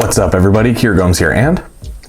What's up everybody, Kier Gomes here and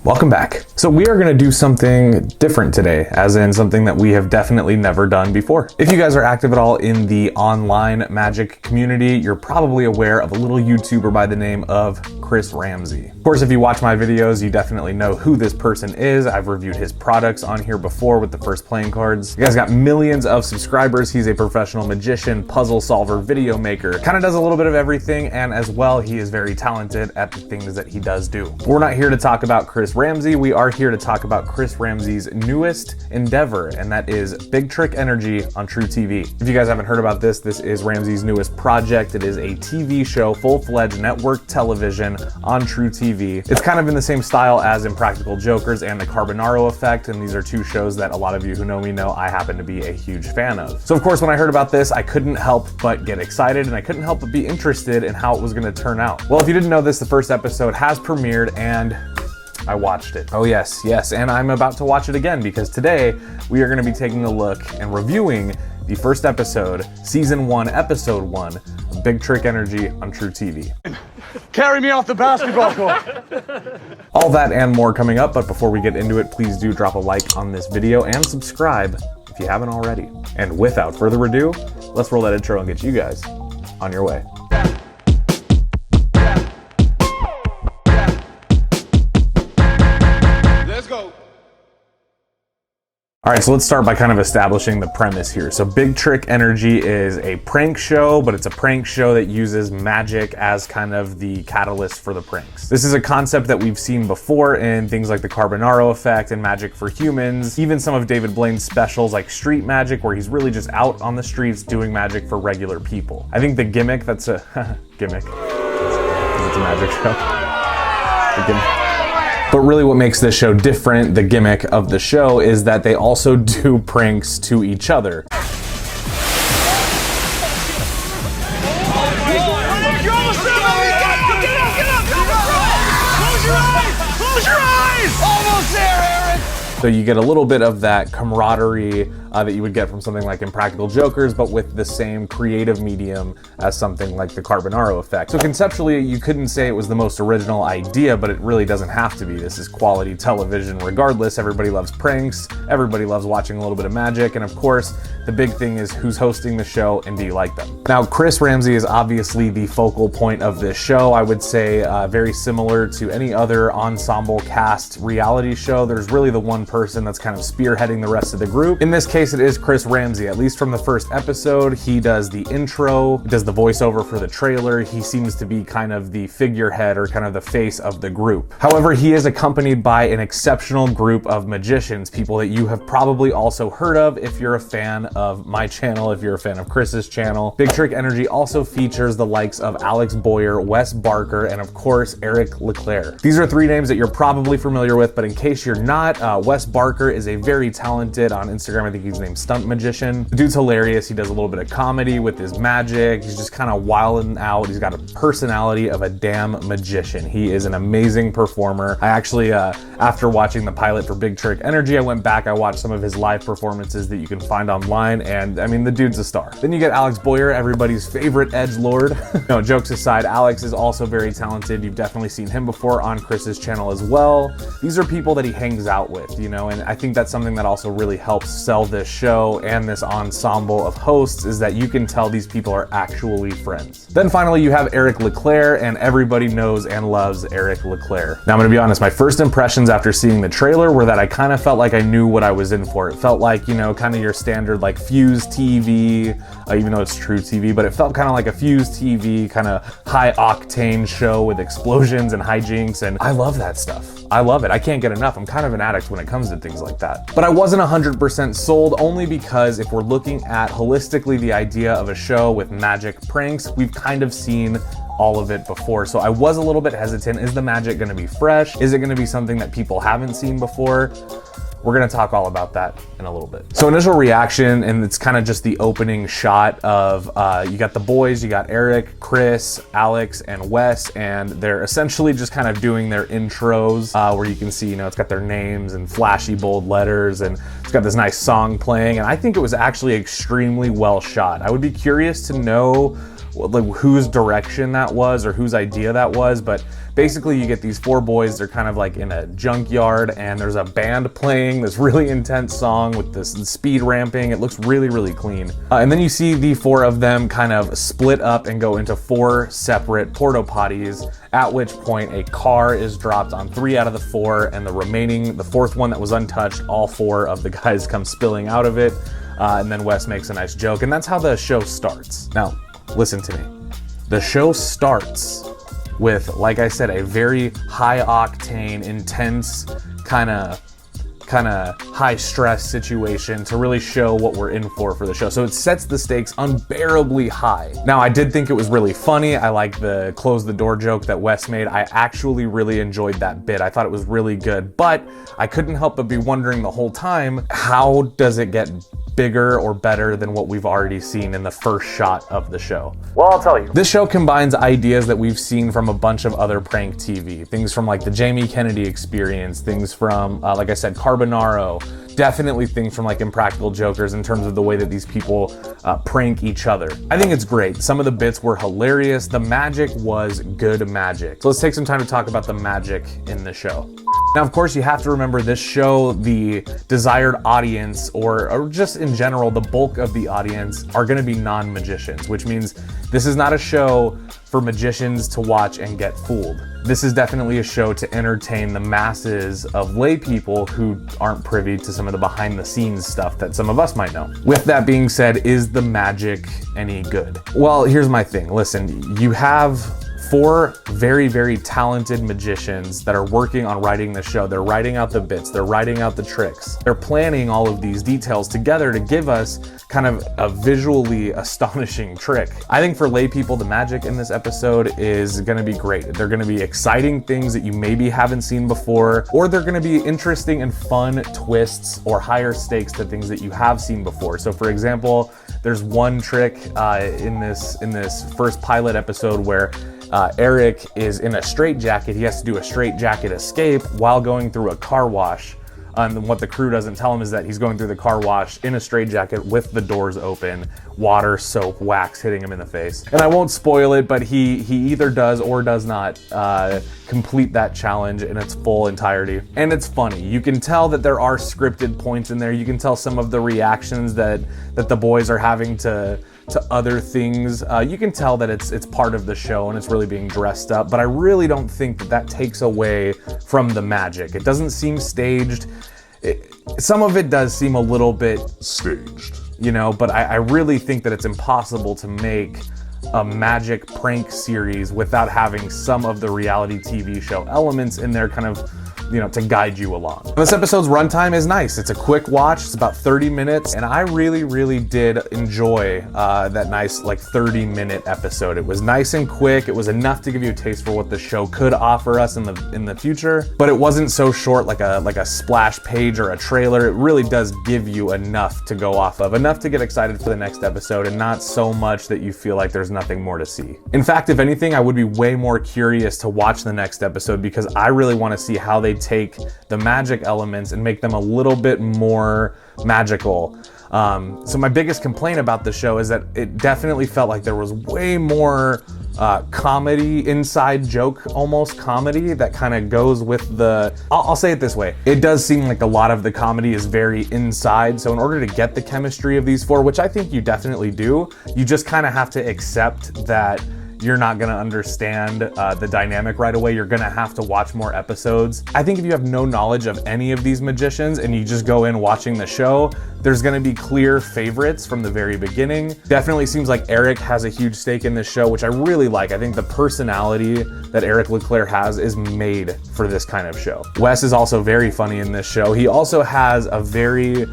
welcome back. So we are gonna do something different today, as in something that we have definitely never done before. If you guys are active at all in the online magic community, you're probably aware of a little YouTuber by the name of Chris Ramsay. Of course, if you watch my videos, you definitely know who this person is. I've reviewed his products on here before with the first playing cards. The guy's got millions of subscribers. He's a professional magician, puzzle solver, video maker, kind of does a little bit of everything, and as well, he is very talented at the things that he does do. We're not here to talk about Chris Ramsay, we are here to talk about Chris Ramsay's newest endeavor, and that is Big Trick Energy on TruTV. If you guys haven't heard about this is Ramsay's newest project. It is a TV show, full-fledged network television on TruTV. It's kind of in the same style as Impractical Jokers and The Carbonaro Effect, and these are two shows that a lot of you who know me know I happen to be a huge fan of. So of course, when I heard about this, I couldn't help but get excited, and I couldn't help but be interested in how it was gonna turn out. Well, if you didn't know this, the first episode has premiered, and I watched it. Oh yes, and I'm about to watch it again because today we are going to be taking a look and reviewing the first episode, season 1, episode 1 of Big Trick Energy on TruTV. Carry me off the basketball court. All that and more coming up, but before we get into it, please do drop a like on this video and subscribe if you haven't already. And without further ado, let's roll that intro and get you guys on your way. All right, so let's start by kind of establishing the premise here. So Big Trick Energy is a prank show, but it's a prank show that uses magic as kind of the catalyst for the pranks. This is a concept that we've seen before in things like The Carbonaro Effect and Magic for Humans, even some of David Blaine's specials like Street Magic, where he's really just out on the streets doing magic for regular people. I think the gimmick, that's a gimmick, because it's a magic show. The gimmick. But really what makes this show different, the gimmick of the show, is that they also do pranks to each other. So you get a little bit of that camaraderie that you would get from something like Impractical Jokers, but with the same creative medium as something like The Carbonaro Effect. So conceptually, you couldn't say it was the most original idea, but it really doesn't have to be. This is quality television regardless. Everybody loves pranks, everybody loves watching a little bit of magic, and of course, the big thing is who's hosting the show and do you like them? Now, Chris Ramsay is obviously the focal point of this show. I would say very similar to any other ensemble cast reality show. There's really the one person that's kind of spearheading the rest of the group. In this case, it is Chris Ramsay. At least from the first episode, he does the intro, does the voiceover for the trailer. He seems to be kind of the figurehead or kind of the face of the group. However, he is accompanied by an exceptional group of magicians, people that you have probably also heard of if you're a fan of my channel, if you're a fan of Chris's channel. Big Trick Energy also features the likes of Alex Boyer, Wes Barker, and of course, Eric Leclerc. These are three names that you're probably familiar with, but in case you're not, Wes Barker is a very talented, on Instagram, I think he's named Stunt Magician. The dude's hilarious. He does a little bit of comedy with his magic. He's just kind of wilding out. He's got a personality of a damn magician. He is an amazing performer. I actually, after watching the pilot for Big Trick Energy, I went back, I watched some of his live performances that you can find online, and I mean, the dude's a star. Then you get Alex Boyer, everybody's favorite edgelord. No, jokes aside, Alex is also very talented. You've definitely seen him before on Chris's channel as well. These are people that he hangs out with, you know, and I think that's something that also really helps sell this show and this ensemble of hosts, is that you can tell these people are actually friends. Then finally, you have Eric Leclerc, and everybody knows and loves Eric Leclerc. Now, I'm gonna be honest, my first impressions after seeing the trailer were that I kind of felt like I knew what I was in for. It felt like, you know, kind of your standard like Fuse TV, even though it's TruTV, but it felt kind of like a Fuse TV, kind of high octane show with explosions and hijinks, and I love that stuff. I love it. I can't get enough. I'm kind of an addict when it comes to things like that. But I wasn't 100% sold, only because if we're looking at holistically the idea of a show with magic pranks, we've kind of seen all of it before. So I was a little bit hesitant. Is the magic gonna be fresh? Is it gonna be something that people haven't seen before? We're gonna talk all about that in a little bit. So initial reaction, and it's kind of just the opening shot of, you got the boys, you got Eric, Chris, Alex, and Wes, and they're essentially just kind of doing their intros, where you can see, you know, it's got their names and flashy bold letters, and it's got this nice song playing, and I think it was actually extremely well shot. I would be curious to know like whose direction that was or whose idea that was, but basically you get these 4 boys. They're kind of like in a junkyard, and there's a band playing this really intense song with this speed ramping. It looks really, really clean. And then you see the 4 of them kind of split up and go into 4 separate porta potties, at which point a car is dropped on 3 out of the 4, and the 4th one that was untouched, all 4 of the guys come spilling out of it. And then Wes makes a nice joke, and that's how the show starts. Now, listen to me. The show starts with, like I said, a very high octane, intense, kind of high stress situation to really show what we're in for the show. So it sets the stakes unbearably high. Now, I did think it was really funny. I like the close the door joke that Wes made. I actually really enjoyed that bit. I thought it was really good, but I couldn't help but be wondering the whole time, how does it get bigger or better than what we've already seen in the first shot of the show? Well, I'll tell you. This show combines ideas that we've seen from a bunch of other prank TV. Things from like the Jamie Kennedy Experience, things from, like I said, Carbonaro, definitely things from like Impractical Jokers in terms of the way that these people prank each other. I think it's great. Some of the bits were hilarious. The magic was good magic. So let's take some time to talk about the magic in the show. Now, of course, you have to remember this show, the desired audience, or just in general, the bulk of the audience are gonna be non-magicians, which means this is not a show for magicians to watch and get fooled. This is definitely a show to entertain the masses of lay people who aren't privy to some of the behind the scenes stuff that some of us might know. With that being said, is the magic any good? Well, here's my thing. Listen, you have 4 very, very talented magicians that are working on writing the show. They're writing out the bits, they're writing out the tricks. They're planning all of these details together to give us kind of a visually astonishing trick. I think for lay people, the magic in this episode is gonna be great. They're gonna be exciting things that you maybe haven't seen before, or they're gonna be interesting and fun twists or higher stakes to things that you have seen before. So for example, there's one trick in this first pilot episode where Eric is in a straitjacket. He has to do a straitjacket escape while going through a car wash. And what the crew doesn't tell him is that he's going through the car wash in a straitjacket with the doors open, water, soap, wax hitting him in the face. And I won't spoil it, but he either does or does not complete that challenge in its full entirety. And it's funny. You can tell that there are scripted points in there. You can tell some of the reactions that the boys are having to other things. You can tell that it's part of the show and it's really being dressed up, but I really don't think that takes away from the magic. It doesn't seem staged. Some of it does seem a little bit staged, you know, but I really think that it's impossible to make a magic prank series without having some of the reality TV show elements in there kind of, you know, to guide you along. This episode's runtime is nice. It's a quick watch. It's about 30 minutes, and I really, really did enjoy that nice, like 30-minute episode. It was nice and quick. It was enough to give you a taste for what the show could offer us in the future, but it wasn't so short like a splash page or a trailer. It really does give you enough to go off of, enough to get excited for the next episode, and not so much that you feel like there's nothing more to see. In fact, if anything, I would be way more curious to watch the next episode because I really want to see how they take the magic elements and make them a little bit more magical. So my biggest complaint about the show is that it definitely felt like there was way more comedy, inside joke, almost comedy that kind of goes with the, I'll say it this way. It does seem like a lot of the comedy is very inside. So in order to get the chemistry of these 4, which I think you definitely do, you just kind of have to accept that you're not gonna understand the dynamic right away. You're gonna have to watch more episodes. I think if you have no knowledge of any of these magicians and you just go in watching the show, there's gonna be clear favorites from the very beginning. Definitely seems like Eric has a huge stake in this show, which I really like. I think the personality that Eric Leclerc has is made for this kind of show. Wes is also very funny in this show. He also has a very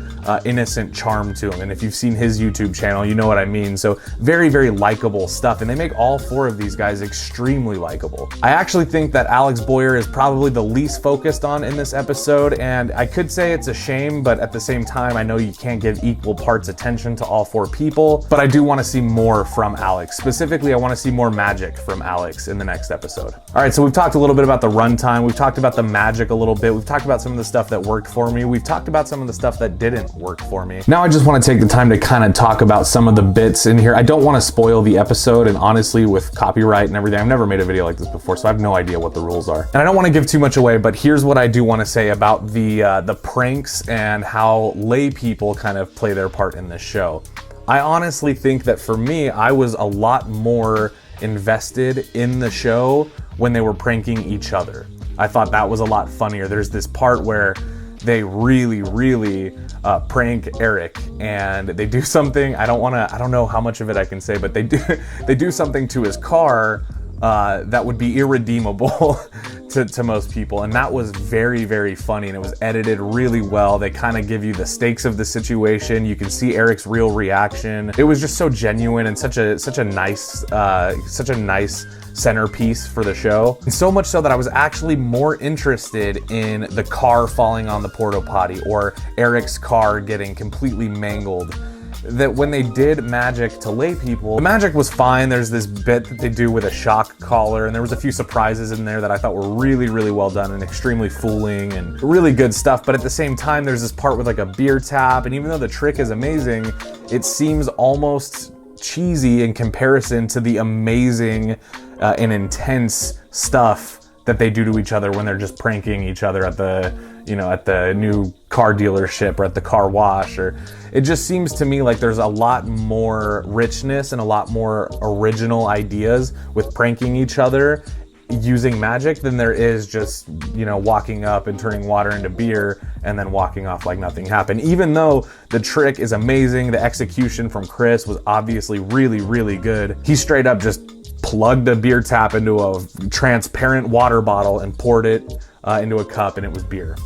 innocent charm to him. And if you've seen his YouTube channel, you know what I mean. So very, very likable stuff. And they make all 4 four of these guys extremely likable. I actually think that Alex Boyer is probably the least focused on in this episode, and I could say it's a shame, but at the same time, I know you can't give equal parts attention to all four people, but I do want to see more from Alex. Specifically, I want to see more magic from Alex in the next episode. All right, so we've talked a little bit about the runtime, we've talked about the magic a little bit, we've talked about some of the stuff that worked for me, we've talked about some of the stuff that didn't work for me. Now I just want to take the time to kind of talk about some of the bits in here. I don't want to spoil the episode, and honestly, with copyright and everything, I've never made a video like this before, so I have no idea what the rules are. And I don't want to give too much away, but here's what I do want to say about the pranks and how lay people kind of play their part in this show. I honestly think that for me, I was a lot more invested in the show when they were pranking each other. I thought that was a lot funnier. There's this part where they really prank Eric, and they do something, I don't know how much of it I can say, but they do something to his car that would be irredeemable to most people, and that was very funny, and it was edited really well. They kind of give you the stakes of the situation. You can see Eric's real reaction. It was just so genuine and such a nice centerpiece for the show, and so much so that I was actually more interested in the car falling on the porta potty or Eric's car getting completely mangled. That when they did magic to lay people, the magic was fine. There's this bit that they do with a shock collar, and there was a few surprises in there that I thought were really well done and extremely fooling and really good stuff. But at the same time, there's this part with like a beer tap, and even though the trick is amazing, it seems almost cheesy in comparison to the amazing and intense stuff that they do to each other when they're just pranking each other at the new car dealership or at the car wash. Or it just seems to me like there's a lot more richness and a lot more original ideas with pranking each other using magic than there is just, walking up and turning water into beer and then walking off like nothing happened. Even though the trick is amazing, the execution from Chris was obviously really good. He straight up just plugged a beer tap into a transparent water bottle and poured it into a cup, and it was beer.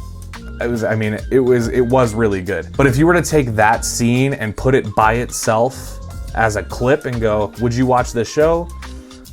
It was really good. But if you were to take that scene and put it by itself as a clip and go, would you watch this show?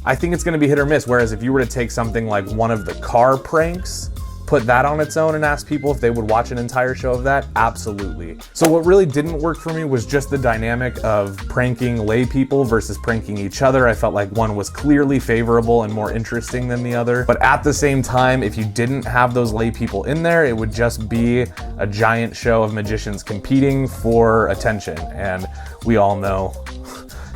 I think it's gonna be hit or miss. Whereas if you were to take something like one of the car pranks, put that on its own and ask people if they would watch an entire show of that, absolutely. So what really didn't work for me was just the dynamic of pranking lay people versus pranking each other. I felt like one was clearly favorable and more interesting than the other. But at the same time, if you didn't have those lay people in there, it would just be a giant show of magicians competing for attention. And we all know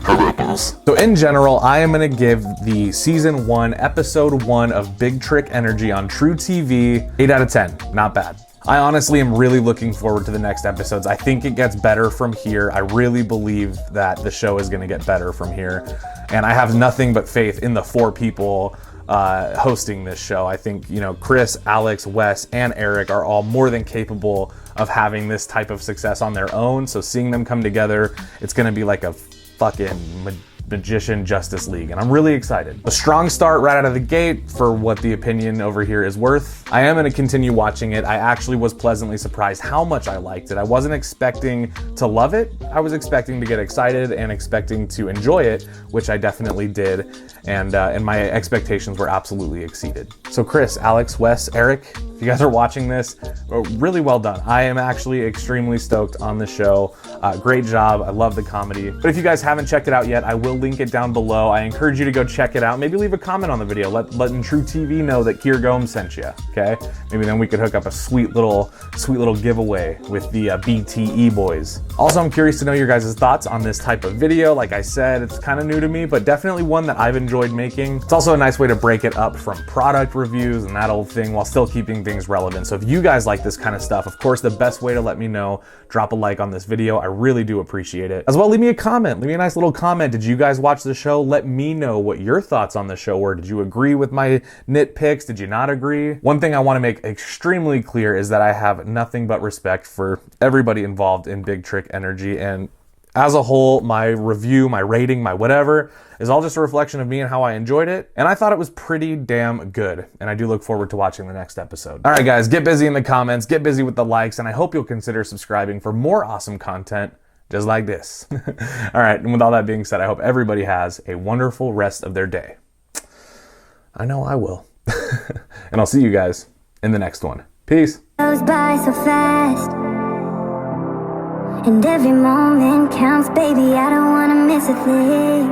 how that goes. So in general, I am gonna give the season 1, episode 1 of Big Trick Energy on TruTV 8 out of 10. Not bad. I honestly am really looking forward to the next episodes. I think it gets better from here. I really believe that the show is gonna get better from here. And I have nothing but faith in the 4 people hosting this show. I think, Chris, Alex, Wes, and Eric are all more than capable of having this type of success on their own. So seeing them come together, it's gonna be like a fucking magician Justice League, and I'm really excited. A strong start right out of the gate for what the opinion over here is worth. I am going to continue watching it. I actually was pleasantly surprised how much I liked it. I wasn't expecting to love it. I was expecting to get excited and expecting to enjoy it, which I definitely did, and my expectations were absolutely exceeded. So Chris, Alex, Wes, Eric, if you guys are watching this, really well done. I am actually extremely stoked on the show. Great job. I love the comedy. But if you guys haven't checked it out yet, I will link it down below. I encourage you to go check it out. Maybe leave a comment on the video, letting TruTV know that Kier Gomes sent you, okay? Maybe then we could hook up a sweet little giveaway with the BTE boys. Also, I'm curious to know your guys' thoughts on this type of video. Like I said, it's kind of new to me, but definitely one that I've enjoyed making. It's also a nice way to break it up from product reviews and that old thing while still keeping things relevant. So if you guys like this kind of stuff, of course, the best way to let me know, drop a like on this video. I really do appreciate it. As well, leave me a comment. Leave me a nice little comment. Did you guys watch the show? Let me know what your thoughts on the show were. Did you agree with my nitpicks? Did you not agree? One thing I want to make extremely clear is that I have nothing but respect for everybody involved in Big Trick Energy, and as a whole, my review, my rating, my whatever, is all just a reflection of me and how I enjoyed it. And I thought it was pretty damn good. And I do look forward to watching the next episode. All right, guys, get busy in the comments, get busy with the likes, and I hope you'll consider subscribing for more awesome content just like this. All right, and with all that being said, I hope everybody has a wonderful rest of their day. I know I will. And I'll see you guys in the next one. Peace. Goes by so fast, and every moment counts, baby. I don't wanna miss a thing.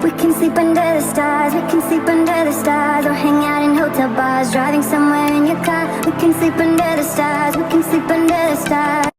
We can sleep under the stars, we can sleep under the stars, or hang out in hotel bars, driving somewhere in your car. We can sleep under the stars, we can sleep under the stars.